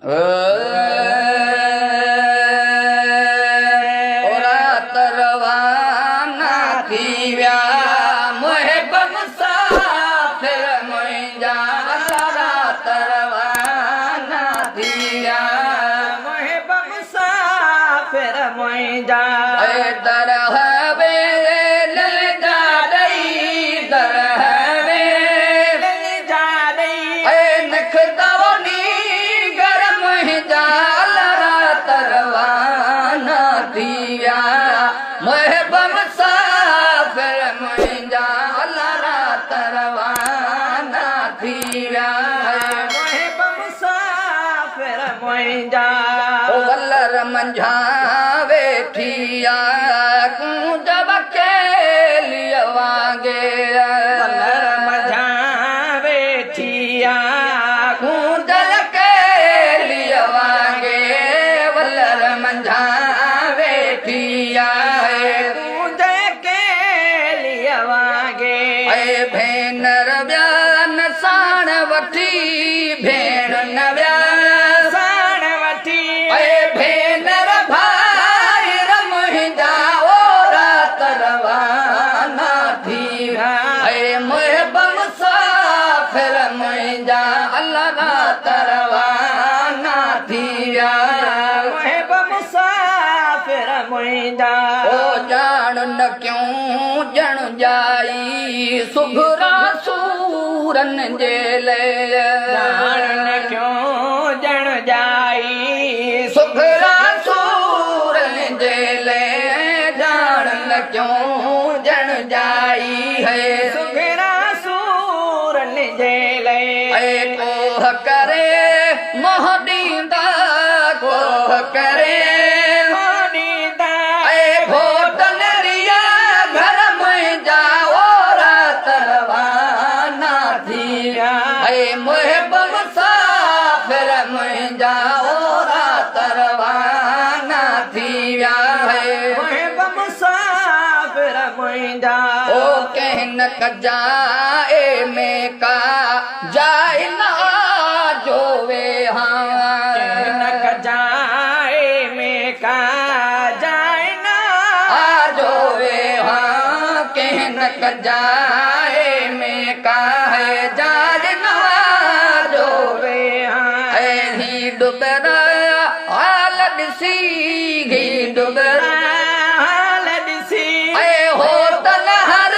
ओरा तरवाना थी व्या मोहे मुसाफिर मुंहिंजा अल्लाह तरवाना थी व्या मोहे मुसाफिर मुंहिंजा दरहवे लल जा ॾई दरहवे लल जा ॾई नखदवनी घर मुंहिंजा अल्लाह तरवाना थी व्या मोहे मुसाफिर मुंहिंजा अल्लाह तरवाना थी व्या मोहे मुसाफिर मुंहिंजा वल्लर मंझा वेठी कूंज बकेलिय वांगे वल्लर मंझा वेठी कूंज बकेलिय वांगे वल्लर मंझा वेठी कूंज केलिय वांगे भेनर ब्यान साण वठी भेण न व्या साण वठी भेनर भाई मुंहिंजा ओरा तरवाना थी मोहे मुसाफिर मुंहिंजा अल्लाह तरवाना थी व्या मोहे मुसाफिर मुंहिंजा ओ ॼाण न क्यों ॼण जाई सुघरा सूरन जे ॼाण क्यों ॼण जाई सुघरा सूरन जे ॼाण न क्यों ॼण जाई है सुघरा सूरन जे कोह करे मोह ॾींदा कोह करे घोटन रिया घर मुंहिंजा ओरा तरवाना थी व्या मोहे मुसाफिर मुंहिंजा ओरा तरवाना थी व्या मोहे मुसाफिर मुंहिंजा ओ कहन कजाए में का जाए ना जो वे न कजाए में का जाए ना जो वे कहन कजाए में का है जाज जो वे ही डुबरा हाल ॾिसी घी डुबरा हाल ॾिसी होटल हर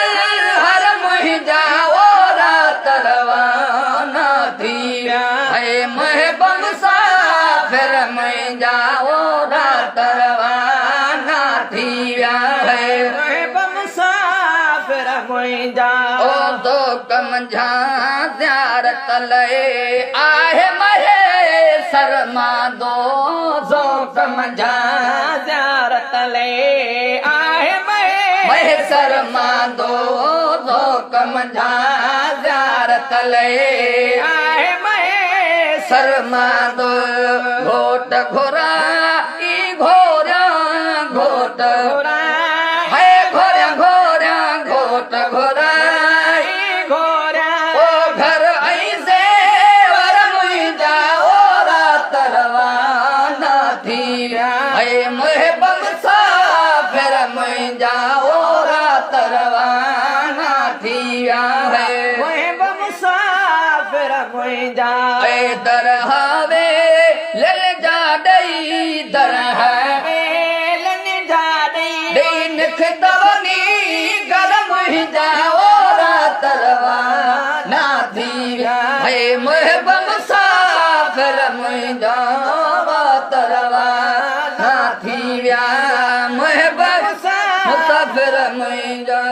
हर मुंहिंजा ओरा तरवाना थी व्या मोहे मुसाफिर मुंहिंजा ओरा तरवाना थी व्या मोहे मुसाफिर मुंहिंजा ओ दो कमझा ज़ियारत लए आहे महे शर्मा दो जो कमझा ज़ियारत ले आहे महे शर्मा दो कमझा ज़ियारत लए आहे शर्मा दो घोट घोरा ई घोरा घोट है घोरा घोरा घोट घोरा घोरा ओ घर ऐसे वर मुंहिंजा ओरा तरवाना थी व्या मोहे मुसाफिर मुंहिंजा ओरा तरवाना थी व्या मोहे मुसाफिर मुंहिंजा दरहावे लल जा ॾई दरहावे लन जा ॾई निखदवनी घर मुंहिंजा ओरा तरवाना थी व्या मोहे मुसाफिर मुंहिंजा तरवाना थी व्या मोहे मुसाफिर मुंहिंजा